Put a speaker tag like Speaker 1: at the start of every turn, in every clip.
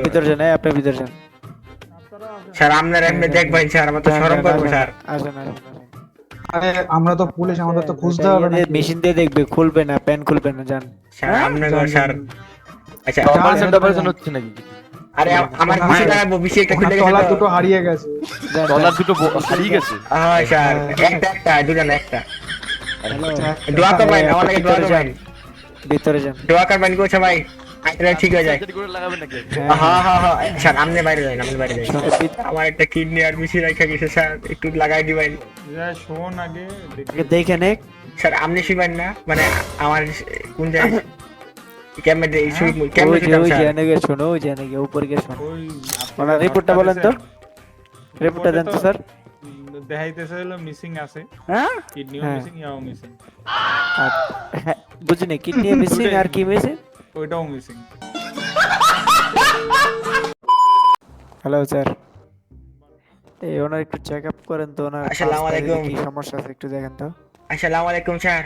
Speaker 1: ভিতরে যান, আপনি ভিতরে যান।
Speaker 2: স্যার আপনারা এমনি দেখবেন স্যার, আমার তো শরম করবো স্যার।
Speaker 1: আসেন আসেন আসেন।
Speaker 3: আরে আমরা তো পুলিশ, আমাদের তো খুঁজতে
Speaker 1: এটা
Speaker 3: হবে
Speaker 1: ইয়ে
Speaker 3: নাকি?
Speaker 1: মেশিন দিয়ে দেখবে, খুলবে না, প্যান খুলবে না, যান।
Speaker 2: স্যার আপনার
Speaker 3: যান,
Speaker 2: স্যার।
Speaker 3: যান।
Speaker 2: আচ্ছা
Speaker 3: অপারেশন
Speaker 4: অপারেশন হচ্ছে নাকি?
Speaker 2: আরে আমার বেশি লাগাবো, বেশি একটা
Speaker 3: ওনার
Speaker 2: খুলে গেছে
Speaker 3: তলা
Speaker 2: তো।
Speaker 3: দুটো হারিয়ে গেছে।
Speaker 1: যান,
Speaker 4: ডলার
Speaker 1: যান।
Speaker 4: দুটো হারিয়ে গেছে।
Speaker 2: হ্যাঁ স্যার,
Speaker 3: হ্যাঁ।
Speaker 2: একটা দুজন একটা।
Speaker 1: হ্যালো।
Speaker 2: দোয়া করবেন,
Speaker 1: আপনি
Speaker 2: আমার লাগে দোয়া
Speaker 1: ভিতরে যান,
Speaker 2: করবেন।
Speaker 1: ভিতরে যান।
Speaker 2: দোয়া করবেন গো সবাই, এটা ঠিক হয়ে যায়।
Speaker 4: সার্জারি করে লাগাবেন নাকি?
Speaker 2: হ্যাঁ হ্যাঁ হ্যাঁ স্যার, আপনি বাইরে যান, আপনি বাইরে যান।
Speaker 1: শোনো,
Speaker 2: আমার একটা কিডনি আর বেশি রাখা গেছে স্যার, একটু লাগাই দিবেন।
Speaker 5: শোন আগে
Speaker 1: দেখে নে।
Speaker 2: স্যার আপনি শুবেন না, মানে আমার কোন জায়গায় ক্যামেরা শুই,
Speaker 1: ওই
Speaker 2: ক্যামেরা
Speaker 1: যে
Speaker 2: শুইতাম
Speaker 1: ওই
Speaker 2: স্যার।
Speaker 1: জানে গে, শোনো ওই জানে গে, উপর গিয়ে শোনো।
Speaker 5: ওই
Speaker 1: ওনার রিপোর্টটা বলেন তো, রিপোর্টটা দেন তো স্যার।
Speaker 5: দেখাইতেছে হলো মিসিং আছে,
Speaker 1: হ্যাঁ
Speaker 5: কিডনিও
Speaker 1: হ্যাঁ।
Speaker 5: মিসিং, ইয়াও মিসিং,
Speaker 1: হ্যাঁ, বুঝিনি, কিডনি মিসিং আর কি মিসিং?
Speaker 5: ওইটাও মিসিং।
Speaker 1: হ্যালো স্যার, এই ওনার একটু চেক আপ করেন তো, ওনার
Speaker 2: আসসালামু
Speaker 1: পাঁচটা দিকে
Speaker 2: আলাইকুম।
Speaker 1: কি সমস্যা আছে একটু দেখেন তো।
Speaker 2: আসসালামু আলাইকুম স্যার।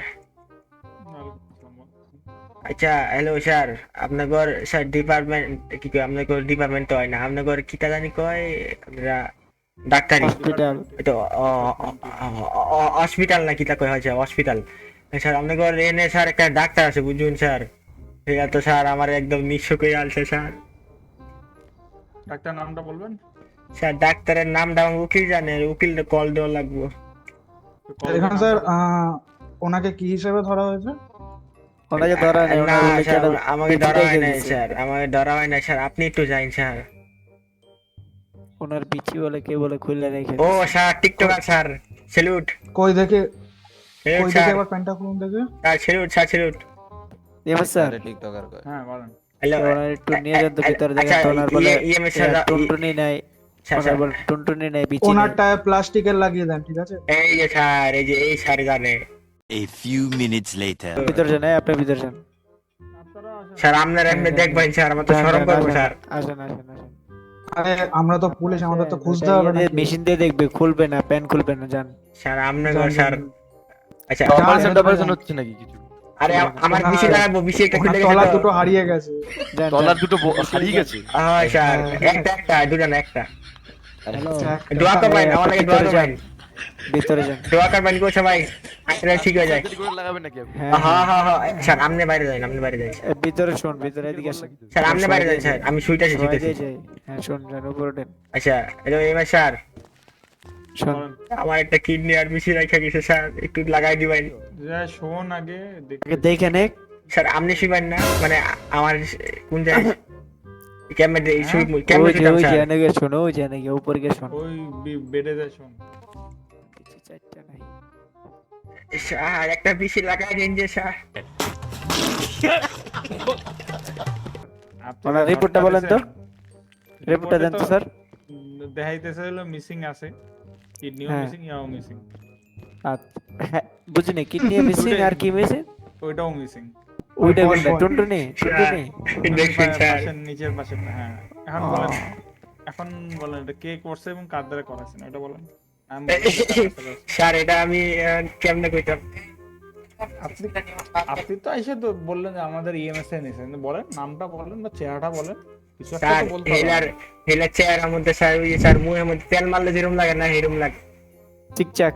Speaker 2: আচ্ছা হ্যালো স্যার, আপনার স্যার ডিপার্টমেন্ট কি কয়, আপনার ডিপার্টমেন্ট তো হয় না, আপনার কিটা জানি কয় আপনারা ডাক্তারি
Speaker 1: হসপিটাল।
Speaker 2: তো হসপিটাল না কিটা কয়, হয়েছে হসপিটাল। স্যার আপনার এনে স্যার একটা ডাক্তার আছে বুঝুন স্যার, এটা তো স্যার আমার একদম নিঃস্ব করে আলছে স্যার।
Speaker 5: ডাক্তার নামটা বলবেন?
Speaker 2: স্যার ডাক্তারের নামটা আমার উকিল জানে, উকিল কল দেওয়া লাগবে।
Speaker 3: এখানে স্যার ওনাকে কি হিসেবে ধরা হয়েছে?
Speaker 1: ওনাকে ধরা নেই,
Speaker 2: না
Speaker 1: ওনার
Speaker 2: স্যার,
Speaker 1: লেখাটা
Speaker 2: আমাকে
Speaker 1: পিঠে
Speaker 2: ধরা হয়
Speaker 1: রেখে
Speaker 2: নাই
Speaker 1: দিছে।
Speaker 2: স্যার, আমাকে ধরা হয় নাই স্যার, আপনি একটু যাইন স্যার।
Speaker 1: ওনার বিচি বলে কে বলে খুলে রেখে
Speaker 2: ও
Speaker 1: দিছে।
Speaker 2: স্যার টিকটকার স্যার, স্যালুট
Speaker 3: কই দেখে,
Speaker 2: স্যালুট
Speaker 3: কই
Speaker 2: স্যার,
Speaker 3: দেখে একবার প্যান্টটা খুলুন দেখে।
Speaker 2: Salute sir salute.
Speaker 1: এবার স্যার
Speaker 5: হ্যাঁ বলেন।
Speaker 2: হ্যালো
Speaker 1: ওনার একটু নিয়ে যান তো ভিতরে,
Speaker 2: আচ্ছা
Speaker 1: দেখেন তো ওনার বলে
Speaker 2: ইএমএস স্যার,
Speaker 1: টুনটুনি নাই,
Speaker 2: স্যার
Speaker 1: ওনার বলে টুনটুনি নাই, বিচি নাই।
Speaker 3: ওনারটায় প্লাস্টিকের লাগিয়ে দেন, ঠিক আছে?
Speaker 2: এই যে স্যার, এই যে এই স্যার জানে।
Speaker 6: A few minutes later.
Speaker 1: ভিতরে যান, আপনি ভিতরে যান।
Speaker 2: স্যার আপনারা এমনি দেখবেন স্যার, আমার তো
Speaker 1: যান,
Speaker 2: শরম
Speaker 1: যান,
Speaker 2: করবো
Speaker 1: আসেন,
Speaker 2: স্যার।
Speaker 1: আসেন আসেন আসেন।
Speaker 3: আরে আমরা তো পুলিশ, আমাদের তো খুঁজতে
Speaker 1: এটা
Speaker 3: হবে
Speaker 1: ইয়ে দিয়ে
Speaker 3: নাকি?
Speaker 1: মেশিন দিয়ে দেখবে, খুলবে না, প্যান খুলবে না, যান।
Speaker 2: স্যার আপনার
Speaker 3: যান,
Speaker 2: স্যার।
Speaker 3: যান।
Speaker 2: আচ্ছা
Speaker 4: অপারেশন
Speaker 3: যান,
Speaker 4: অপারেশন
Speaker 3: যান।
Speaker 4: হচ্ছে নাকি কিছু?
Speaker 2: আরে আমার বেশি লাগাবো, বেশি একটা
Speaker 3: ওনার
Speaker 2: খুলে গেছে
Speaker 3: তলা
Speaker 2: তো।
Speaker 3: দুটো হারিয়ে গেছে।
Speaker 1: যান,
Speaker 4: ডলার
Speaker 1: যান।
Speaker 4: দুটো হারিয়ে গেছে।
Speaker 2: হ্যাঁ স্যার,
Speaker 3: হ্যাঁ।
Speaker 2: একটা দুজন একটা।
Speaker 1: হ্যালো।
Speaker 2: দোয়া করবেন, আমার লাগে দোয়া
Speaker 1: ভিতরে যান,
Speaker 2: করবেন।
Speaker 1: ভিতরে যান।
Speaker 2: দোয়া করবেন গো সবাই, এটা ঠিক হয়ে যায়।
Speaker 4: সার্জারি করে লাগাবেন নাকি?
Speaker 1: হ্যাঁ
Speaker 2: হ্যাঁ হ্যাঁ হ্যাঁ স্যার, আপনি বাইরে যান, আপনি বাইরে যান।
Speaker 1: ভিতরে শোন, ভিতরে এদিকে আসেন।
Speaker 2: স্যার আপনি বাইরে যান স্যার, আমি শুইতেছি
Speaker 1: সবাই
Speaker 2: শুইতেছি।
Speaker 1: দিয়ে যাই। হ্যাঁ শোন, যান উপরে ওঠেন।
Speaker 2: আচ্ছা হ্যালো এমএস স্যার,
Speaker 1: শোন,
Speaker 2: আমার একটা কিডনি আর বেশি রাখা গেছে স্যার, একটু লাগাই দিবেন।
Speaker 5: শোন আগে
Speaker 1: আগে দেখে নে।
Speaker 2: স্যার আপনি শুবেন না, মানে আমার কোন জায়গায় ক্যামেরা শুই,
Speaker 1: ওই
Speaker 2: ক্যামেরা
Speaker 1: যে
Speaker 2: শুইতাম
Speaker 1: ওই
Speaker 2: স্যার।
Speaker 1: জানে গে, শোনো ওই জানে গে, উপর গিয়ে শোন।
Speaker 5: ওই বেডে যায় শোন।
Speaker 1: কিছু চারটা নাই।
Speaker 2: স্যার একটা বেশি লাগাই দিন যে স্যার।
Speaker 5: আপনি
Speaker 1: ওনার রিপোর্টটা বলেন তো, রিপোর্টটা দেন তো স্যার।
Speaker 5: দেখাইতেছে হলো মিসিং আছে, কিডনিও
Speaker 1: হ্যাঁ।
Speaker 5: মিসিং, ইয়াও মিসিং,
Speaker 1: হ্যাঁ, বুঝিনি, কিডনি মিসিং আর কি মিসিং?
Speaker 5: ওইটাও মিসিং।
Speaker 1: ওইটা
Speaker 3: বল,
Speaker 1: কোনটা?
Speaker 3: বল।
Speaker 1: টুনটুনি, টুনটুনি।
Speaker 2: দেখছেন স্যার,
Speaker 5: পাশের নিচের পাশে, হ্যাঁ। এখন
Speaker 1: ও।
Speaker 5: বলেন, এখন বলেন এটা কে করছে এবং কার দ্বারা করাছেন ওটা বলেন। আমি
Speaker 2: স্যার এটা আমি কেমনে কইতাম।
Speaker 5: আপনি আপনি তো এসে তো বললেন যে আমাদের ইএমএস এ নিছেন, বলেন নামটা বলেন বা চেহারাটা বলেন, কিছু একটা
Speaker 2: স্যার
Speaker 5: তো বলতে হবে।
Speaker 2: হেলার চেহারার মধ্যে স্যার, ওই যে স্যার মুখের মধ্যে তেল মারলে যেরকম লাগে না, এরকম লাগে।
Speaker 1: ঠিকঠাক।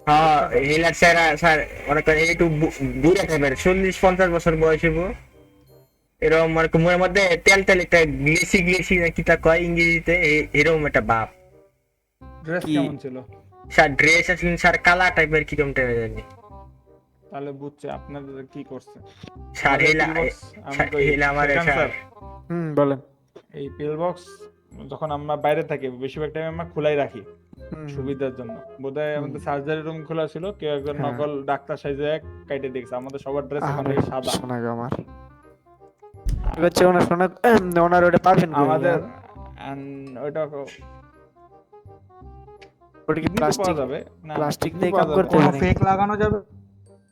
Speaker 2: হ্যাঁ হেলার চেহারা স্যার, অনেক একটু বুড়া টাইপের, 40-50 বছর বয়স হইব এরকম, মানে মুখের মধ্যে তেল তেল একটা গ্লেসি গ্লেসি না কিতা কয় ইংরেজিতে, এরকম একটা ভাব।
Speaker 5: ড্রেস
Speaker 1: কি?
Speaker 5: কেমন ছিল?
Speaker 2: স্যার ড্রেস আসলে স্যার কালা টাইপের কিরকম টাইপের জানি
Speaker 5: তাহলে বুঝছে আপনাদের কি করছে।
Speaker 2: স্যার। হেলা হেলা আমার স্যার।
Speaker 1: বলেন।
Speaker 5: এই পিল বক্স যখন আমরা বাইরে থাকি বেশিরভাগ টাইম আমরা খোলাই রাখি
Speaker 1: হুম,
Speaker 5: সুবিধার জন্য। বোধহয় আমাদের সার্জারি রুম খোলা ছিল, কেউ একজন
Speaker 1: হ্যাঁ।
Speaker 5: নকল ডাক্তার সাইজে কাইটে দেখছে। আমাদের সবার ড্রেস এখন
Speaker 1: আরে,
Speaker 5: সাদা।
Speaker 1: শোনা গো আমার। হচ্ছে ওনার শোনা, ওনার ওটা পাবেন কই?
Speaker 5: আমাদের ওইটা
Speaker 1: ওটা কি
Speaker 5: kidney তো
Speaker 1: প্লাস্টিক?
Speaker 5: পাওয়া যাবে না,
Speaker 1: প্লাস্টিক
Speaker 5: kidney
Speaker 1: দিয়ে
Speaker 5: পাওয়া
Speaker 1: কাম
Speaker 5: যাবে।
Speaker 1: করতে
Speaker 3: কোনো
Speaker 1: হবে?
Speaker 3: ফেক লাগানো যাবে?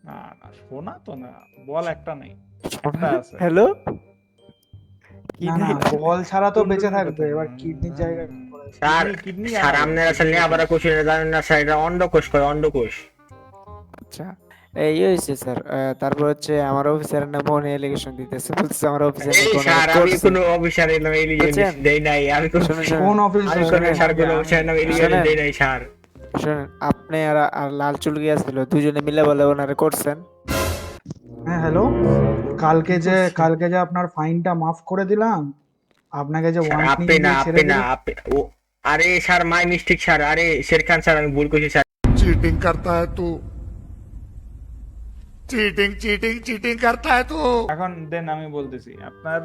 Speaker 5: না না সোনা তো না, বল একটা নেই, একটা আছে।
Speaker 1: হ্যালো, কি
Speaker 3: না না,
Speaker 1: দিন?
Speaker 3: বল ছাড়া তো বেঁচে
Speaker 5: টুনটুনি
Speaker 3: থাকবে,
Speaker 5: কোথায়?
Speaker 3: এবার কিডনির জায়গায় কি করা যায়?
Speaker 2: স্যার
Speaker 5: কিডনি
Speaker 2: স্যার আপনারা আসলে আবার কোশ্চেন জানেন না স্যার, এটা অন্ডকোষ কয়, অন্ডকোষ।
Speaker 1: আচ্ছা, এই হয়েছে স্যার, তারপর হচ্ছে আমার অফিসারের নামে মনে এলিগেশন দিতেছে, বলতেছে আমার অফিসার
Speaker 2: এই স্যার আমি কোনো অফিসারের নামে এলিগেশন
Speaker 1: বুঝছেন?
Speaker 2: দেই নাই, আমি কোনো
Speaker 1: শুনুন
Speaker 3: কোন
Speaker 2: আমি
Speaker 3: অফিসার?
Speaker 2: কোনো স্যার কোনো অফিসারের নামে এলিগেশন
Speaker 1: শোনেন।
Speaker 2: দেই নাই স্যার।
Speaker 1: শুনেন, আপনি আর লাল চুল গিয়েছিল দুজনে মিলে বলে ওনারে করছেন।
Speaker 3: হ্যাঁ হ্যালো, কালকে যে আপনার ফাইনটা মাফ করে দিলাম, আপনাকে যে
Speaker 2: স্যার
Speaker 3: ওয়ারেন্ট
Speaker 2: আপনি
Speaker 3: নিয়ে
Speaker 2: না
Speaker 3: দিয়ে ছেড়ে
Speaker 2: আপনি না
Speaker 3: দিলাম।
Speaker 2: আপনি ও আরে স্যার মাই মিস্টেক স্যার, আরে শেরখান স্যার আমি ভুল করছি স্যার।
Speaker 7: चीटिंग करता है तू चीटिंग चीटिंग चीटिंग करता है तू
Speaker 5: এখন দেন আমি বলতেছি আপনার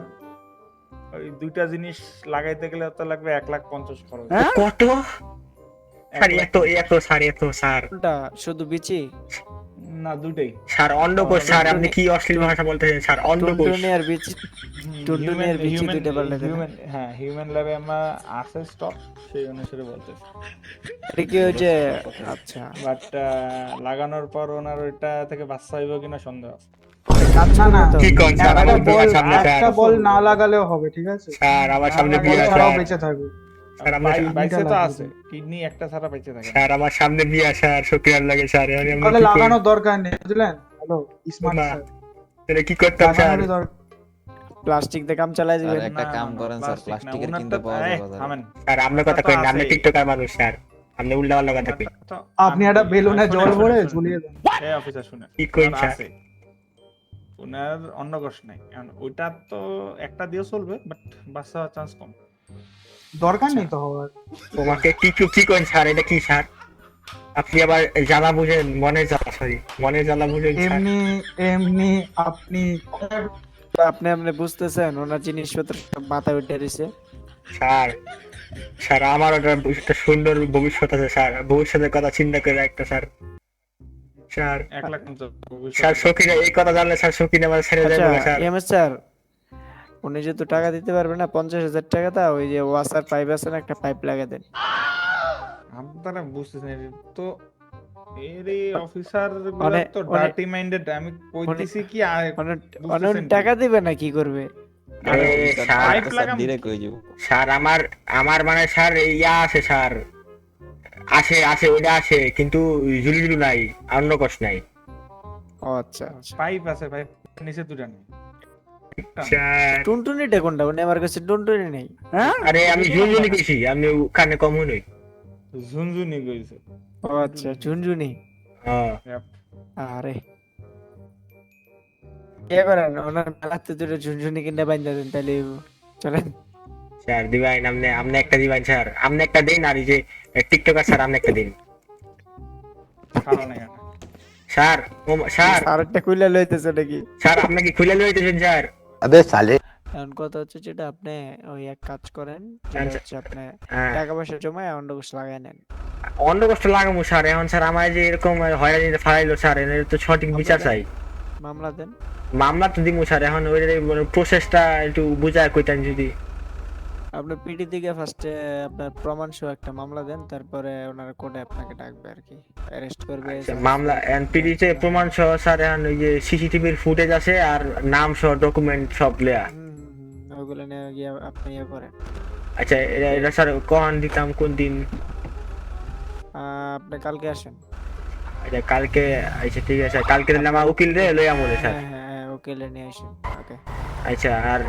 Speaker 5: ওই দুইটা জিনিস লাগাইতে গেলে তো লাগবে 1,50,000 খরচ।
Speaker 1: হ্যাঁ?
Speaker 2: কত স্যার? এত স্যার, এত স্যার।
Speaker 1: কোনটা শুধু বিচি?
Speaker 5: না দুইটাই।
Speaker 2: স্যার অন্ডকোষ স্যার, আপনি কি অশ্লীল ভাষা বলতেছেন স্যার? অন্ডকোষ
Speaker 1: টুনটুনি আর বিচি, টুনটুনি আর বিচি দুইটা পাল্টাতে না?
Speaker 5: হ্যাঁ হিউম্যান ল্যাবে আমরা আছে স্টক, সেই অনুসারে বলতেছি।
Speaker 1: এটা কি ওই যে, আচ্ছা
Speaker 5: বাট লাগানোর পর ওনার ওইটা থেকে বাচ্চা হইব কিনা সন্দেহ আছে।
Speaker 1: কাজ
Speaker 3: না, না।
Speaker 1: করবে তো?
Speaker 2: কি কোন স্যার? আমার বিয়ার সামনে স্যার,
Speaker 3: একটা বল না লাগালেও হবে, ঠিক আছে?
Speaker 2: স্যার আমার সামনে
Speaker 5: না,
Speaker 2: বিয়া
Speaker 5: না,
Speaker 3: ছাড়াও
Speaker 2: স্যার,
Speaker 3: বেঁচে থাকবে।
Speaker 2: স্যার আমার
Speaker 5: বাইসে তো
Speaker 3: লাগবে।
Speaker 5: আছে, কিডনি একটা ছাড়া বেঁচে থাকে না।
Speaker 2: স্যার আমার সামনে বিয়া স্যার, শুক্রিয়ার লাগে স্যার। আমি
Speaker 3: তাহলে
Speaker 2: কি করি?
Speaker 3: লাগানোর দরকার নেই, বুঝলেন? হ্যালো স্মার্ট
Speaker 2: না,
Speaker 3: স্যার,
Speaker 2: তাহলে কি করতাম স্যার?
Speaker 3: লাগানোরই দরকার।
Speaker 1: প্লাস্টিক দিয়ে কাম চালাই দিবেন?
Speaker 8: স্যার, একটা
Speaker 5: না,
Speaker 8: কাম
Speaker 5: না,
Speaker 8: করেন স্যার,
Speaker 5: প্লাস্টিক না,
Speaker 8: প্লাস্টিকের
Speaker 5: ওনারটা
Speaker 8: কিনতে পাওয়া
Speaker 5: তো-
Speaker 8: যায়
Speaker 5: এই,
Speaker 8: বাজারে।
Speaker 5: থামেন।
Speaker 2: স্যার আপনার কথা কই না, আপনি
Speaker 5: আছেই।
Speaker 2: টিকটকার মানুষ স্যার, আপনি উল্টা পাল্টা কথা কই।
Speaker 5: তো
Speaker 3: আপনি একটা বেলুনে
Speaker 5: শুনেন,
Speaker 3: জল
Speaker 5: শুনেন,
Speaker 3: ভরে
Speaker 5: শুনেন।
Speaker 3: ঝুলিয়ে দেন।
Speaker 5: এই অফিসার শুনে
Speaker 2: কি কইন স্যার?
Speaker 5: আছে ওনার অন্য কষ্ট নাই, কারণ ওইটা তো একটা দিয়ে চলবে, বাট বাচ্চা হওয়ার চান্স কম।
Speaker 3: দরকার নেই তো হওয়ার।
Speaker 2: তোমাকে কি কইন স্যার? এটা কি স্যার? আপনি আবার জ্বালা বুঝেন, মনের জ্বালা, সরি মনের জ্বালা বুঝেন স্যার।
Speaker 3: এমনি এমনি আপনি
Speaker 1: আপনি বুঝতেছেন ওনার জিনিসপত্র সব মাথায় উঠে রয়েছে।
Speaker 2: স্যার স্যার আমার একটা সুন্দর ভবিষ্যৎ আছে স্যার, ভবিষ্যতের কথা চিন্তা করে একটা স্যার। স্যার
Speaker 5: 1,50,000
Speaker 2: স্যার সকিনা এই কথা জানলে স্যার সকিনা আমার ছেড়ে
Speaker 1: আচ্ছা
Speaker 2: যাবে স্যার।
Speaker 1: এমএস স্যার, উনি যেহেতু টাকা দিতে পারবে না, 50,000 টাকা তা ওই যে ওয়াসার পাইপ আছে না, একটা পাইপ লাগিয়ে দেন।
Speaker 5: আপনারা বুঝতেছেন এটা তো এরই অফিসার
Speaker 1: অনেক-
Speaker 5: তো
Speaker 1: অনেক-
Speaker 5: ডার্টি মাইন্ডেড। আমি কইতেছি কি
Speaker 1: উনি টাকা দিবে না, কি করবে?
Speaker 2: আরে স্যার
Speaker 5: পাইপ
Speaker 8: স্যার,
Speaker 5: লাগাম
Speaker 8: direct হয়ে যাবো।
Speaker 2: স্যার আমার মানে স্যার ইয়া আছে স্যার, আসে ওইটা আসে, কিন্তু জুলু নাই, অন্য কষ্ট নাই
Speaker 1: ও আচ্ছা আচ্ছা।
Speaker 5: পাইপ আছে, পাইপ নিচে দুটা নেই।
Speaker 2: স্যার।
Speaker 1: টুনটুনিটা কোনটা? উনি আমার কাছে টুনটুনি নেই। হ্যাঁ,
Speaker 2: আরে আমি জুলজুলি কইছি, আমি ওখানে কম হই।
Speaker 5: ঝুনঝুনি কইছে।
Speaker 1: ও আচ্ছা, ঝুনঝুনি।
Speaker 2: হ্যাঁ
Speaker 1: আরে কে করেন, ওনার মেলাতে দুটো ঝুনঝুনি কিনে বাইন্দা দেন, তাহলে চলেন।
Speaker 2: স্যার দিবাইন, আপনি একটা দিবাইন স্যার, আপনি একটা দিন, আর এই যে টিকটকার স্যার আপনি একটা দিন
Speaker 5: কারণ এখানে
Speaker 2: স্যার। স্যার
Speaker 1: আরেকটা কুইলা লইতেছে নাকি?
Speaker 2: স্যার আপনি কি খুলে লইতেছেন স্যার?
Speaker 1: এখন কথা হচ্ছে যেটা, আপনি ওই এক কাজ করেন, যেটা
Speaker 2: আচ্ছা।
Speaker 1: হচ্ছে আপনি
Speaker 2: হ্যাঁ
Speaker 1: টাকা পয়সা জমায় অন্য কিছু লাগাই নেন।
Speaker 2: অন্য কষ্ট লাগামু স্যার। এখন স্যার আমার যে এরকম হয়রানিতে ফালাইলো স্যার, এর তো সঠিক বিচার চাই।
Speaker 1: মামলা দেন।
Speaker 2: মামলা তো দিমু স্যার, এখন ওই প্রসেসটা একটু বুঝায় কইতেন যদি।
Speaker 1: আপনি পিডি থেকে ফার্স্টে আপনার প্রমাণ সহ একটা মামলা দেন, তারপরে ওনার কোর্টে আপনাকে ডাকবে আর কি, অ্যারেস্ট করবে।
Speaker 2: মামলা এনপিডিতে প্রমাণ সহ স্যার, এখন ওই যে সিসিটিভির ফুটেজ আছে আর নাম সহ ডকুমেন্ট সব লেয়া।
Speaker 1: ওইগুলো নিয়ে গিয়ে আপনি ইয়ে করেন।
Speaker 2: আচ্ছা এটা স্যার কখন দিতাম, কোন দিন?
Speaker 1: আপনি কালকে আসেন।
Speaker 2: আচ্ছা কালকে, আচ্ছা ঠিক আছে, কালকে দিলে আমার উকিল রে লইয়া মনে স্যার।
Speaker 1: হ্যাঁ ওকেলে নিয়ে আসেন। ওকে
Speaker 2: আচ্ছা আর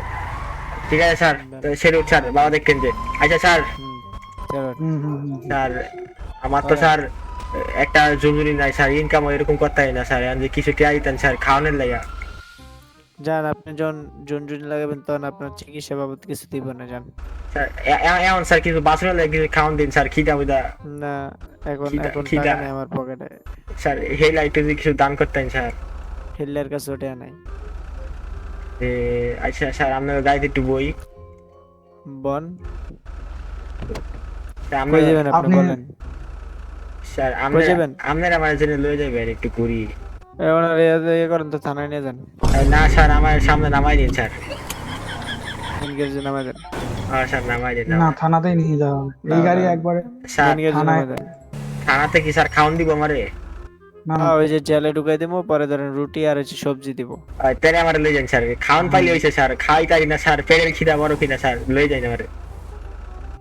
Speaker 2: ঠিক আছে স্যার, সেরু স্যার বাবা দেখতেন যে। আচ্ছা স্যার
Speaker 1: চলো।
Speaker 2: স্যার আমার তো স্যার একটা জরুরি নাই স্যার, ইনকাম এরকম করতে হয় না স্যার, আমি যে কিছু টিয়া দিতেন স্যার খাওয়ানোর লাইয়া।
Speaker 1: যান, আপনি যখন জুন লাগাবেন তখন আপনার চিকিৎসা বাবদ কিছু দিব না, যান।
Speaker 2: স্যার এমন স্যার কিছু বাঁচানোর লাগে কিছু খাওয়ান দিন স্যার, খিদা বুদা।
Speaker 1: না এখন
Speaker 2: খিদা।
Speaker 1: টাকা নেই আমার পকেটে।
Speaker 2: স্যার হেই লাইটে যদি কিছু দান করতেন স্যার।
Speaker 1: হিল্লার কাছে ওটা নাই।
Speaker 2: আচ্ছা স্যার আপনার গাড়িতে একটু বই
Speaker 1: বন
Speaker 2: স্যার,
Speaker 1: কই যাবেন আপনি
Speaker 3: আপনি-
Speaker 1: বলেন।
Speaker 2: স্যার
Speaker 1: কই যাবেন?
Speaker 2: আপনার আমার জন্য লয়ে যাবেন একটু ঘুরি।
Speaker 1: ওনার ইয়ে করেন তো, থানায় নিয়ে যান।
Speaker 2: না স্যার আমার সামনে নামাই দিন স্যার।
Speaker 1: এনগেজে নামায় দেন।
Speaker 2: হ্যাঁ স্যার নামাই দিন।
Speaker 3: না, থানাতেই নিয়ে যাওয়া হবে। এই গাড়ি একবারে
Speaker 2: স্যার
Speaker 1: এনগেজে
Speaker 3: থানায়-
Speaker 1: নামায় দেন।
Speaker 2: থানাতে কি স্যার খাওয়ান দিব আমারে?
Speaker 3: না না,
Speaker 1: ওই যে জেলে ঢুকাই দেবো, পরে ধরেন রুটি আর হচ্ছে সবজি দিব।
Speaker 2: তেরে আমার লয়ে যান স্যার, খাওয়ান পাইলে হয়েছে স্যার, খাওয়াই তারি না স্যার, পেটের খিদা বড় খিদা স্যার, লয়ে যাই আমারে।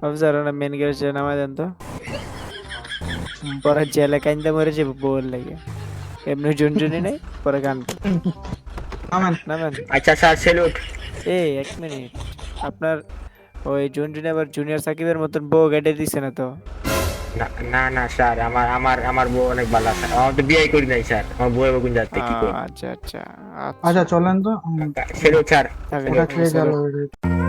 Speaker 1: অফিসার ওনার মেন গেটে নামায় দেন তো, পরে জেলে কাইন্দা মরে যাবো বউর লাগে। এমনি ঝুনঝুনি নেই পরে গান
Speaker 3: নামেন।
Speaker 1: নামেন।
Speaker 2: আচ্ছা স্যার স্যালুট।
Speaker 1: এই এক মিনিট, আপনার ওই ঝুনঝুনি আবার জুনিয়র সাকিবের মতন বউ কেটে দিছে না তো?
Speaker 2: না না না স্যার, আমার বউ অনেক ভালো স্যার, আমার তো বিয়ে করি নাই স্যার, আমার বউ এবং যাতে কি করব।
Speaker 1: আচ্ছা আচ্ছা
Speaker 3: আচ্ছা চলেন তো,
Speaker 2: স্যালুট স্যার।
Speaker 1: থাকেন,
Speaker 3: ওটা খেয়ে
Speaker 1: স্যার।
Speaker 3: গেল।